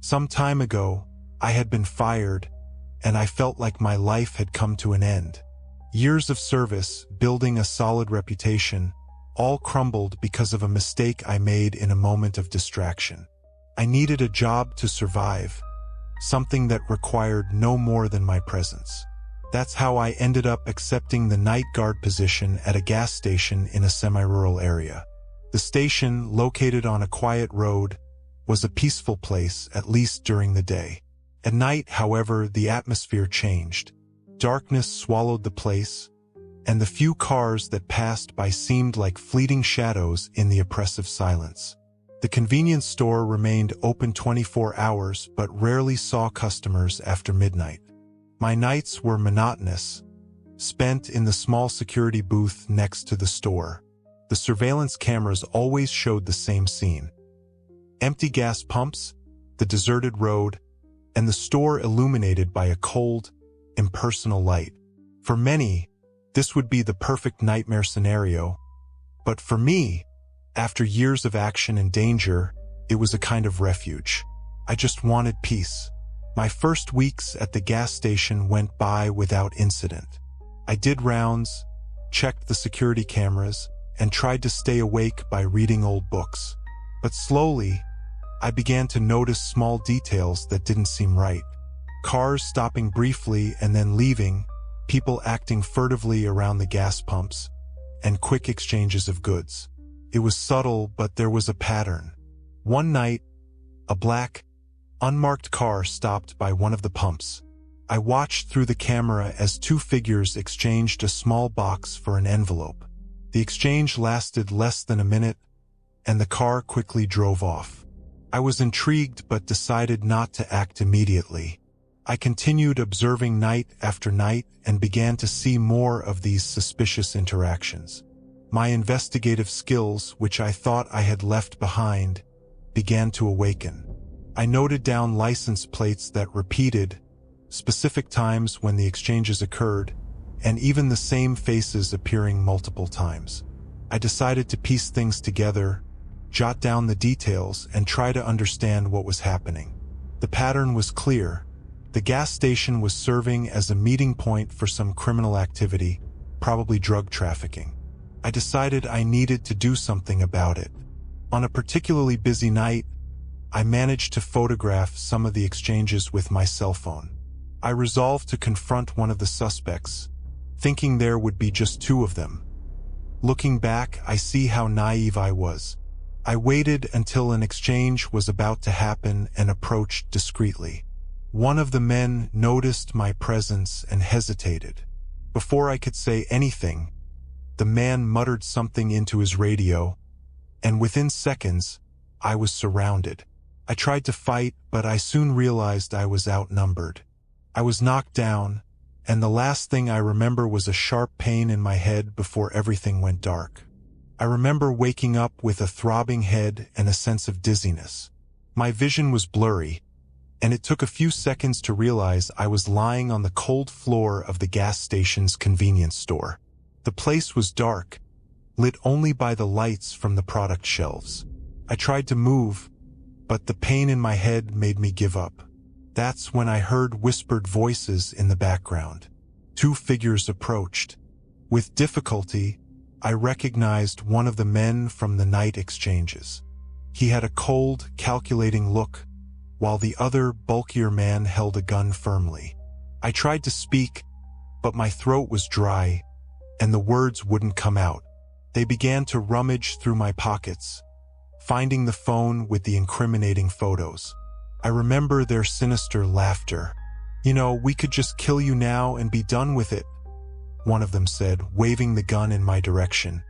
Some time ago, I had been fired, and I felt like my life had come to an end. Years of service, building a solid reputation, all crumbled because of a mistake I made in a moment of distraction. I needed a job to survive, something that required no more than my presence. That's how I ended up accepting the night guard position at a gas station in a semi-rural area. The station, located on a quiet road, was a peaceful place, at least during the day. At night, however, the atmosphere changed. Darkness swallowed the place, and the few cars that passed by seemed like fleeting shadows in the oppressive silence. The convenience store remained open 24 hours but rarely saw customers after midnight. My nights were monotonous, spent in the small security booth next to the store. The surveillance cameras always showed the same scene. Empty gas pumps, the deserted road, and the store illuminated by a cold, impersonal light. For many, this would be the perfect nightmare scenario, but for me, after years of action and danger, it was a kind of refuge. I just wanted peace. My first weeks at the gas station went by without incident. I did rounds, checked the security cameras, and tried to stay awake by reading old books. But slowly, I began to notice small details that didn't seem right. Cars stopping briefly and then leaving, people acting furtively around the gas pumps, and quick exchanges of goods. It was subtle, but there was a pattern. One night, a black, unmarked car stopped by one of the pumps. I watched through the camera as two figures exchanged a small box for an envelope. The exchange lasted less than a minute, and the car quickly drove off. I was intrigued but decided not to act immediately. I continued observing night after night and began to see more of these suspicious interactions. My investigative skills, which I thought I had left behind, began to awaken. I noted down license plates that repeated, specific times when the exchanges occurred, and even the same faces appearing multiple times. I decided to piece things together, jot down the details, and try to understand what was happening. The pattern was clear. The gas station was serving as a meeting point for some criminal activity, probably drug trafficking. I decided I needed to do something about it. On a particularly busy night, I managed to photograph some of the exchanges with my cell phone. I resolved to confront one of the suspects, thinking there would be just two of them. Looking back, I see how naive I was. I waited until an exchange was about to happen and approached discreetly. One of the men noticed my presence and hesitated. Before I could say anything, the man muttered something into his radio, and within seconds, I was surrounded. I tried to fight, but I soon realized I was outnumbered. I was knocked down, and the last thing I remember was a sharp pain in my head before everything went dark. I remember waking up with a throbbing head and a sense of dizziness. My vision was blurry, and it took a few seconds to realize I was lying on the cold floor of the gas station's convenience store. The place was dark, lit only by the lights from the product shelves. I tried to move, but the pain in my head made me give up. That's when I heard whispered voices in the background. Two figures approached. With difficulty, I recognized one of the men from the night exchanges. He had a cold, calculating look, while the other, bulkier man held a gun firmly. I tried to speak, but my throat was dry, and the words wouldn't come out. They began to rummage through my pockets, finding the phone with the incriminating photos. I remember their sinister laughter. "You know, we could just kill you now and be done with it," one of them said, waving the gun in my direction.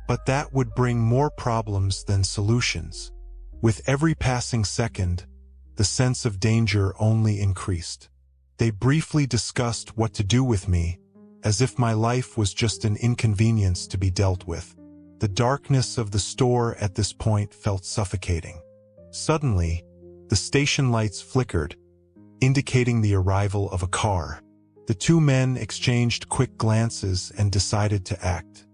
But that would bring more problems than solutions. With every passing second, the sense of danger only increased. They briefly discussed what to do with me, as if my life was just an inconvenience to be dealt with. The darkness of the store at this point felt suffocating. Suddenly, the station lights flickered, indicating the arrival of a car. The two men exchanged quick glances and decided to act.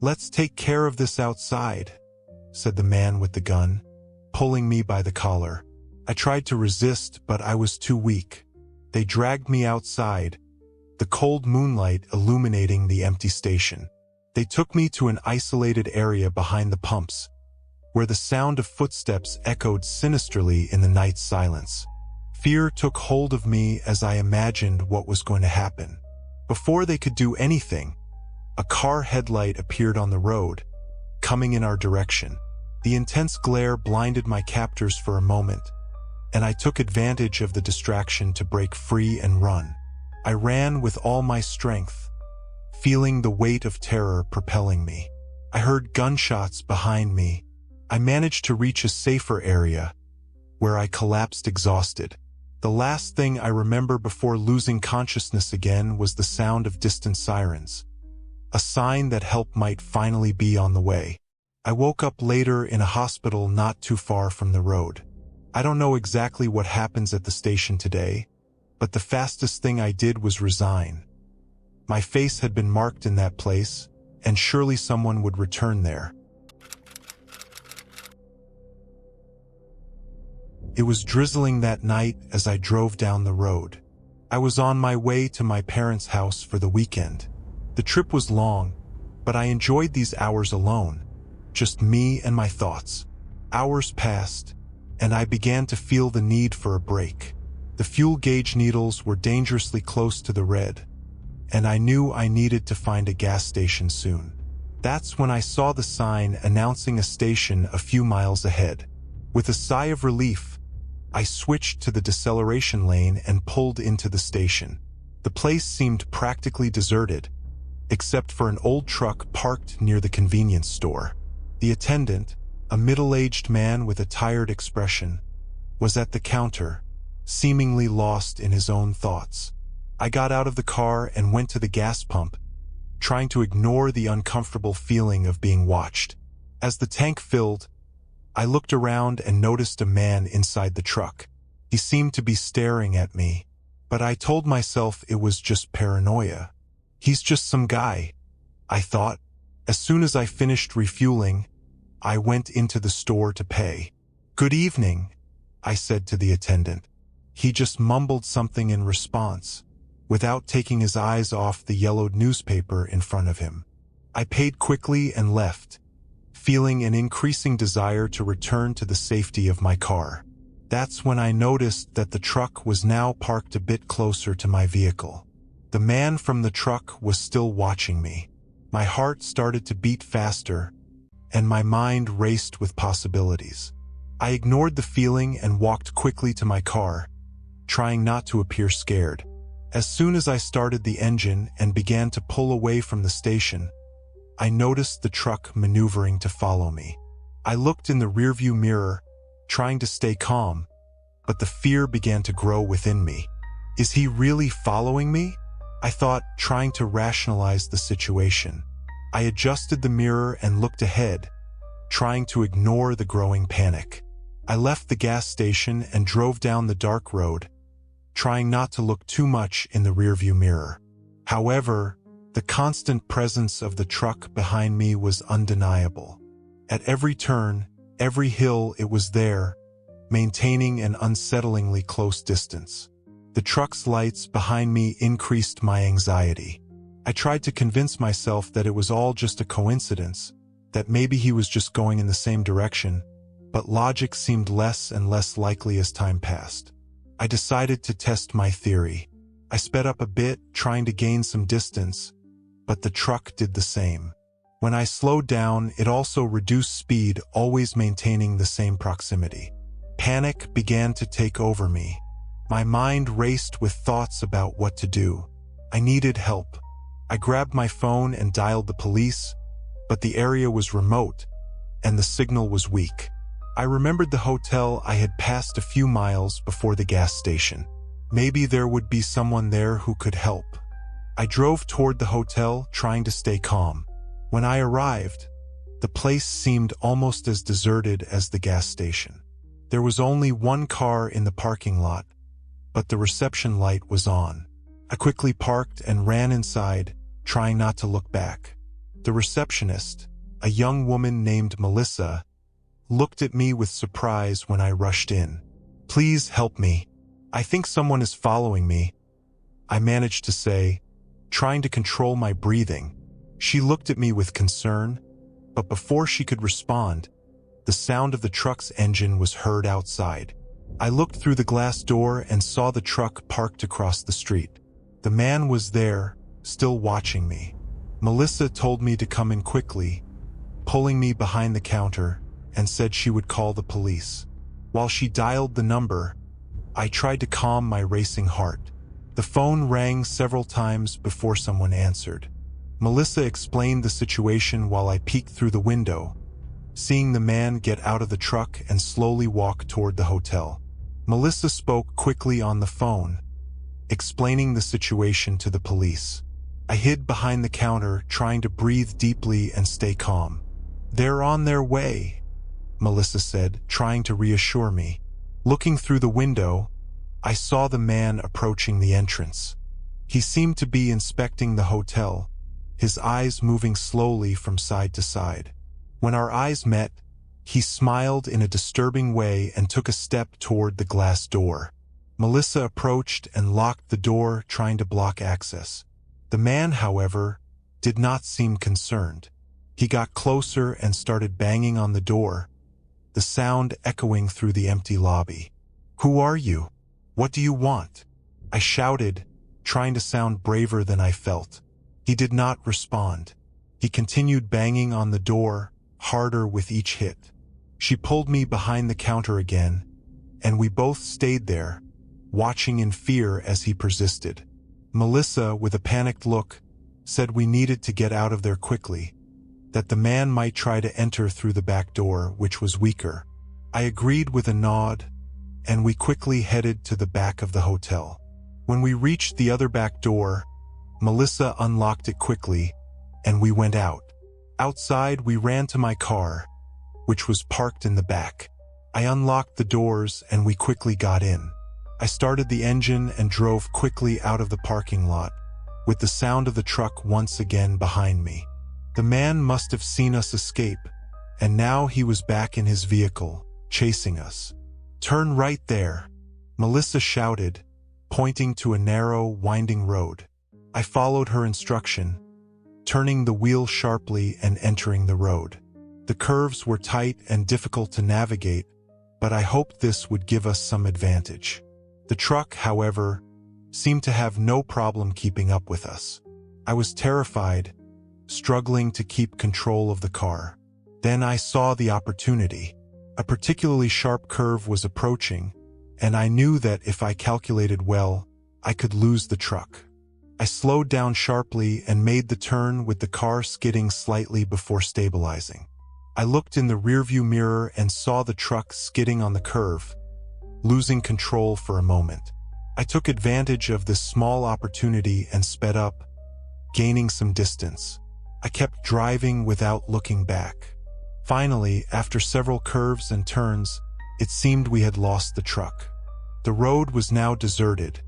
"Let's take care of this outside," said the man with the gun, pulling me by the collar. I tried to resist, but I was too weak. They dragged me outside, the cold moonlight illuminating the empty station. They took me to an isolated area behind the pumps, where the sound of footsteps echoed sinisterly in the night silence. Fear took hold of me as I imagined what was going to happen. Before they could do anything, a car headlight appeared on the road, coming in our direction. The intense glare blinded my captors for a moment, and I took advantage of the distraction to break free and run. I ran with all my strength, feeling the weight of terror propelling me. I heard gunshots behind me. I managed to reach a safer area, where I collapsed exhausted. The last thing I remember before losing consciousness again was the sound of distant sirens, a sign that help might finally be on the way. I woke up later in a hospital not too far from the road. I don't know exactly what happens at the station today, but the fastest thing I did was resign. My face had been marked in that place, and surely someone would return there. It was drizzling that night as I drove down the road. I was on my way to my parents' house for the weekend. The trip was long, but I enjoyed these hours alone, just me and my thoughts. Hours passed, and I began to feel the need for a break. The fuel gauge needles were dangerously close to the red, and I knew I needed to find a gas station soon. That's when I saw the sign announcing a station a few miles ahead. With a sigh of relief, I switched to the deceleration lane and pulled into the station. The place seemed practically deserted, except for an old truck parked near the convenience store. The attendant, a middle-aged man with a tired expression, was at the counter, seemingly lost in his own thoughts. I got out of the car and went to the gas pump, trying to ignore the uncomfortable feeling of being watched. As the tank filled, I looked around and noticed a man inside the truck. He seemed to be staring at me, but I told myself it was just paranoia. He's just some guy, I thought. As soon as I finished refueling, I went into the store to pay. "Good evening," I said to the attendant. He just mumbled something in response, without taking his eyes off the yellowed newspaper in front of him. I paid quickly and left, feeling an increasing desire to return to the safety of my car. That's when I noticed that the truck was now parked a bit closer to my vehicle. The man from the truck was still watching me. My heart started to beat faster, and my mind raced with possibilities. I ignored the feeling and walked quickly to my car, trying not to appear scared. As soon as I started the engine and began to pull away from the station, I noticed the truck maneuvering to follow me. I looked in the rearview mirror, trying to stay calm, but the fear began to grow within me. Is he really following me? I thought, trying to rationalize the situation. I adjusted the mirror and looked ahead, trying to ignore the growing panic. I left the gas station and drove down the dark road, trying not to look too much in the rearview mirror. However, the constant presence of the truck behind me was undeniable. At every turn, every hill, it was there, maintaining an unsettlingly close distance. The truck's lights behind me increased my anxiety. I tried to convince myself that it was all just a coincidence, that maybe he was just going in the same direction, but logic seemed less and less likely as time passed. I decided to test my theory. I sped up a bit, trying to gain some distance, but the truck did the same. When I slowed down, it also reduced speed, always maintaining the same proximity. Panic began to take over me. My mind raced with thoughts about what to do. I needed help. I grabbed my phone and dialed the police, but the area was remote, and the signal was weak. I remembered the hotel I had passed a few miles before the gas station. Maybe there would be someone there who could help. I drove toward the hotel, trying to stay calm. When I arrived, the place seemed almost as deserted as the gas station. There was only one car in the parking lot, but the reception light was on. I quickly parked and ran inside, trying not to look back. The receptionist, a young woman named Melissa, looked at me with surprise when I rushed in. Please help me. I think someone is following me, I managed to say, trying to control my breathing. She looked at me with concern, but before she could respond, the sound of the truck's engine was heard outside. I looked through the glass door and saw the truck parked across the street. The man was there, still watching me. Melissa told me to come in quickly, pulling me behind the counter, and said she would call the police. While she dialed the number, I tried to calm my racing heart. The phone rang several times before someone answered. Melissa explained the situation while I peeked through the window, seeing the man get out of the truck and slowly walk toward the hotel. Melissa spoke quickly on the phone, explaining the situation to the police. I hid behind the counter, trying to breathe deeply and stay calm. "They're on their way," Melissa said, trying to reassure me. Looking through the window, I saw the man approaching the entrance. He seemed to be inspecting the hotel, his eyes moving slowly from side to side. When our eyes met, he smiled in a disturbing way and took a step toward the glass door. Melissa approached and locked the door, trying to block access. The man, however, did not seem concerned. He got closer and started banging on the door, the sound echoing through the empty lobby. "Who are you? What do you want?" I shouted, trying to sound braver than I felt. He did not respond. He continued banging on the door, harder with each hit. She pulled me behind the counter again, and we both stayed there, watching in fear as he persisted. Melissa, with a panicked look, said we needed to get out of there quickly, that the man might try to enter through the back door, which was weaker. I agreed with a nod, and we quickly headed to the back of the hotel. When we reached the other back door, Melissa unlocked it quickly, and we went out. Outside, we ran to my car, which was parked in the back. I unlocked the doors, and we quickly got in. I started the engine and drove quickly out of the parking lot, with the sound of the truck once again behind me. The man must have seen us escape, and now he was back in his vehicle, chasing us. "Turn right there," Melissa shouted, pointing to a narrow, winding road. I followed her instruction, turning the wheel sharply and entering the road. The curves were tight and difficult to navigate, but I hoped this would give us some advantage. The truck, however, seemed to have no problem keeping up with us. I was terrified, struggling to keep control of the car. Then I saw the opportunity. A particularly sharp curve was approaching, and I knew that if I calculated well, I could lose the truck. I slowed down sharply and made the turn, with the car skidding slightly before stabilizing. I looked in the rearview mirror and saw the truck skidding on the curve, losing control for a moment. I took advantage of this small opportunity and sped up, gaining some distance. I kept driving without looking back. Finally, after several curves and turns, it seemed we had lost the truck. The road was now deserted,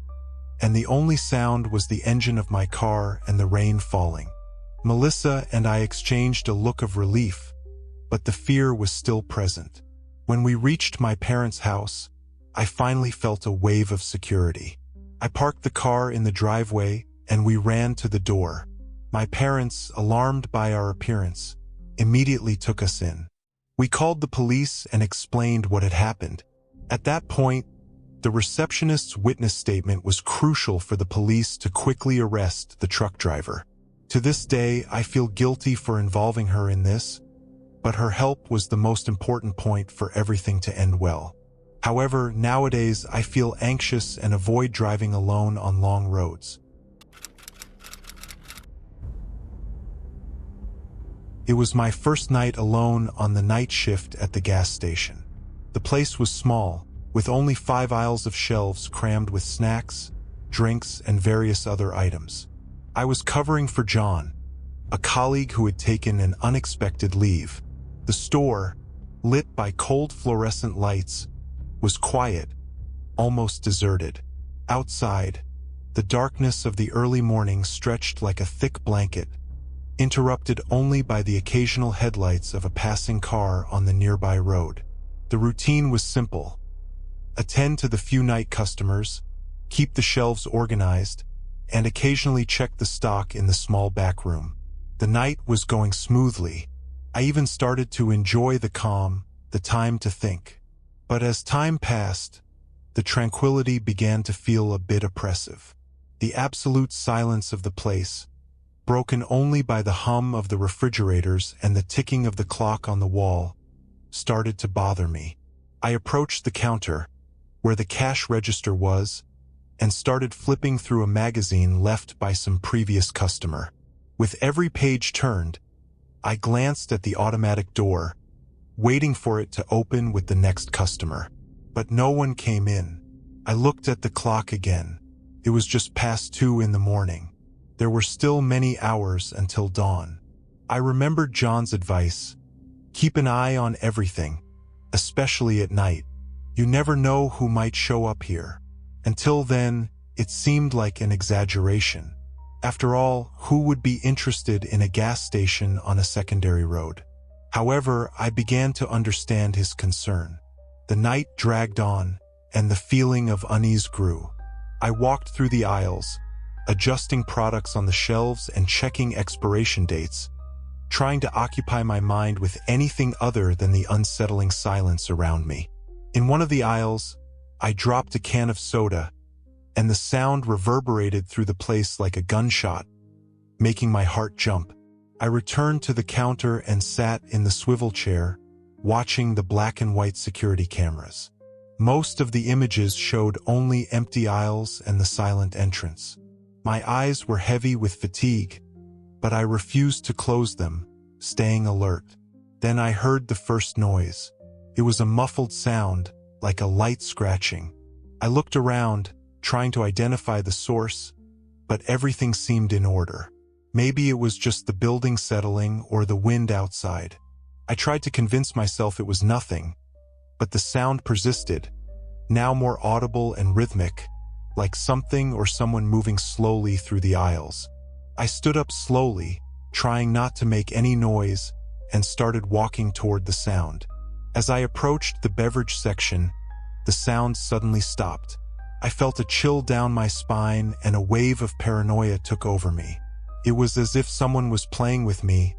and the only sound was the engine of my car and the rain falling. Melissa and I exchanged a look of relief, but the fear was still present. When we reached my parents' house, I finally felt a wave of security. I parked the car in the driveway, and we ran to the door. My parents, alarmed by our appearance, immediately took us in. We called the police and explained what had happened. At that point, the receptionist's witness statement was crucial for the police to quickly arrest the truck driver. To this day, I feel guilty for involving her in this, but her help was the most important point for everything to end well. However, nowadays I feel anxious and avoid driving alone on long roads. It was my first night alone on the night shift at the gas station. The place was small, with only 5 aisles of shelves crammed with snacks, drinks, and various other items. I was covering for John, a colleague who had taken an unexpected leave. The store, lit by cold fluorescent lights, was quiet, almost deserted. Outside, the darkness of the early morning stretched like a thick blanket, interrupted only by the occasional headlights of a passing car on the nearby road. The routine was simple: attend to the few night customers, keep the shelves organized, and occasionally check the stock in the small back room. The night was going smoothly. I even started to enjoy the calm, the time to think. But as time passed, the tranquility began to feel a bit oppressive. The absolute silence of the place, broken only by the hum of the refrigerators and the ticking of the clock on the wall, started to bother me. I approached the counter, where the cash register was, and started flipping through a magazine left by some previous customer. With every page turned, I glanced at the automatic door, waiting for it to open with the next customer. But no one came in. I looked at the clock again. It was just past 2 in the morning. There were still many hours until dawn. I remembered John's advice: keep an eye on everything, especially at night. You never know who might show up here. Until then, it seemed like an exaggeration. After all, who would be interested in a gas station on a secondary road? However, I began to understand his concern. The night dragged on, and the feeling of unease grew. I walked through the aisles, adjusting products on the shelves and checking expiration dates, trying to occupy my mind with anything other than the unsettling silence around me. In one of the aisles, I dropped a can of soda, and the sound reverberated through the place like a gunshot, making my heart jump. I returned to the counter and sat in the swivel chair, watching the black and white security cameras. Most of the images showed only empty aisles and the silent entrance. My eyes were heavy with fatigue, but I refused to close them, staying alert. Then I heard the first noise. It was a muffled sound, like a light scratching. I looked around, trying to identify the source, but everything seemed in order. Maybe it was just the building settling or the wind outside. I tried to convince myself it was nothing, but the sound persisted, now more audible and rhythmic, like something or someone moving slowly through the aisles. I stood up slowly, trying not to make any noise, and started walking toward the sound. As I approached the beverage section, the sound suddenly stopped. I felt a chill down my spine and a wave of paranoia took over me. It was as if someone was playing with me,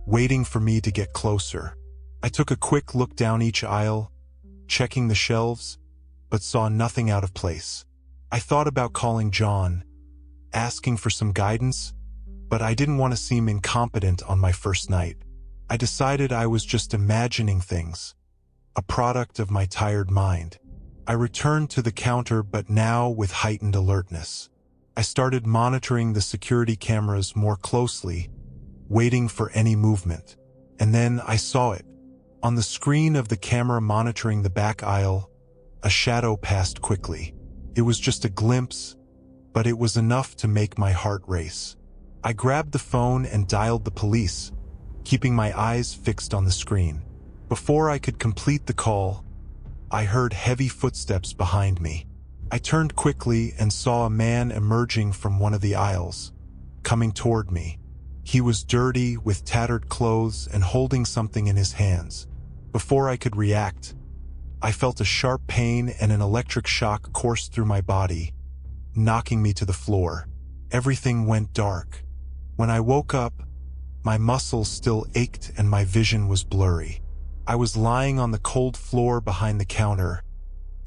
waiting for me to get closer. I took a quick look down each aisle, checking the shelves, but saw nothing out of place. I thought about calling John, asking for some guidance, but I didn't want to seem incompetent on my first night. I decided I was just imagining things, a product of my tired mind. I returned to the counter, but now with heightened alertness. I started monitoring the security cameras more closely, waiting for any movement. And then I saw it. On the screen of the camera monitoring the back aisle, a shadow passed quickly. It was just a glimpse, but it was enough to make my heart race. I grabbed the phone and dialed the police, keeping my eyes fixed on the screen. Before I could complete the call, I heard heavy footsteps behind me. I turned quickly and saw a man emerging from one of the aisles, coming toward me. He was dirty, with tattered clothes and holding something in his hands. Before I could react, I felt a sharp pain and an electric shock course through my body, knocking me to the floor. Everything went dark. When I woke up, my muscles still ached and my vision was blurry. I was lying on the cold floor behind the counter,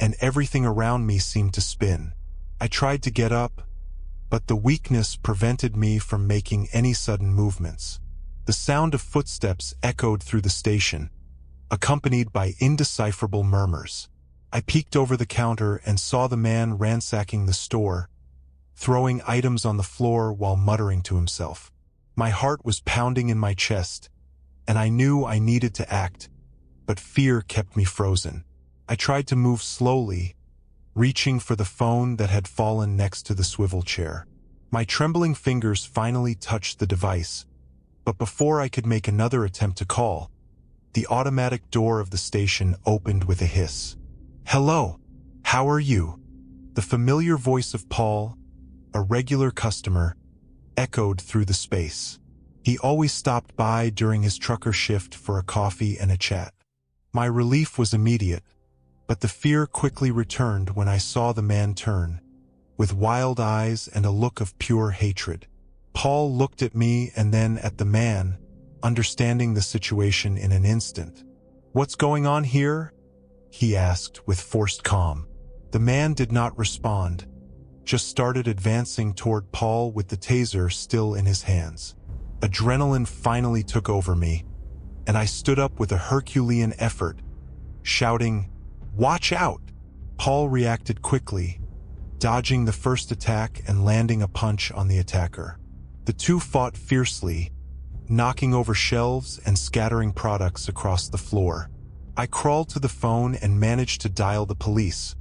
and everything around me seemed to spin. I tried to get up, but the weakness prevented me from making any sudden movements. The sound of footsteps echoed through the station, accompanied by indecipherable murmurs. I peeked over the counter and saw the man ransacking the store, throwing items on the floor while muttering to himself. My heart was pounding in my chest, and I knew I needed to act, but fear kept me frozen. I tried to move slowly, reaching for the phone that had fallen next to the swivel chair. My trembling fingers finally touched the device, but before I could make another attempt to call, the automatic door of the station opened with a hiss. "Hello, how are you?" The familiar voice of Paul, a regular customer, echoed through the space. He always stopped by during his trucker shift for a coffee and a chat. My relief was immediate. But the fear quickly returned when I saw the man turn, with wild eyes and a look of pure hatred. Paul looked at me and then at the man, understanding the situation in an instant. "What's going on here?" he asked with forced calm. The man did not respond, just started advancing toward Paul with the taser still in his hands. Adrenaline finally took over me, and I stood up with a Herculean effort, shouting, "Watch out!" Paul reacted quickly, dodging the first attack and landing a punch on the attacker. The two fought fiercely, knocking over shelves and scattering products across the floor. I crawled to the phone and managed to dial the police,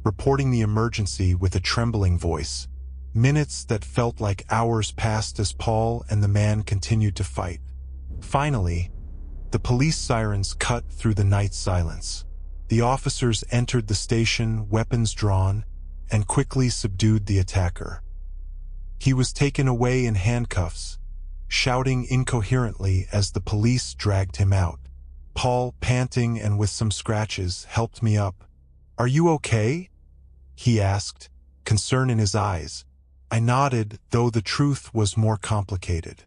reporting the emergency with a trembling voice. Minutes that felt like hours passed as Paul and the man continued to fight. Finally, the police sirens cut through the night silence. The officers entered the station, weapons drawn, and quickly subdued the attacker. He was taken away in handcuffs, shouting incoherently as the police dragged him out. Paul, panting and with some scratches, helped me up. "Are you okay?" he asked, concern in his eyes. I nodded, though the truth was more complicated.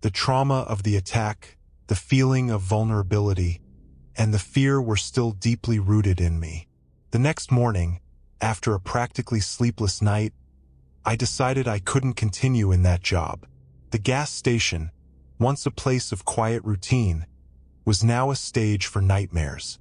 The trauma of the attack, the feeling of vulnerability, and the fear were still deeply rooted in me. The next morning, after a practically sleepless night, I decided I couldn't continue in that job. The gas station, once a place of quiet routine, was now a stage for nightmares.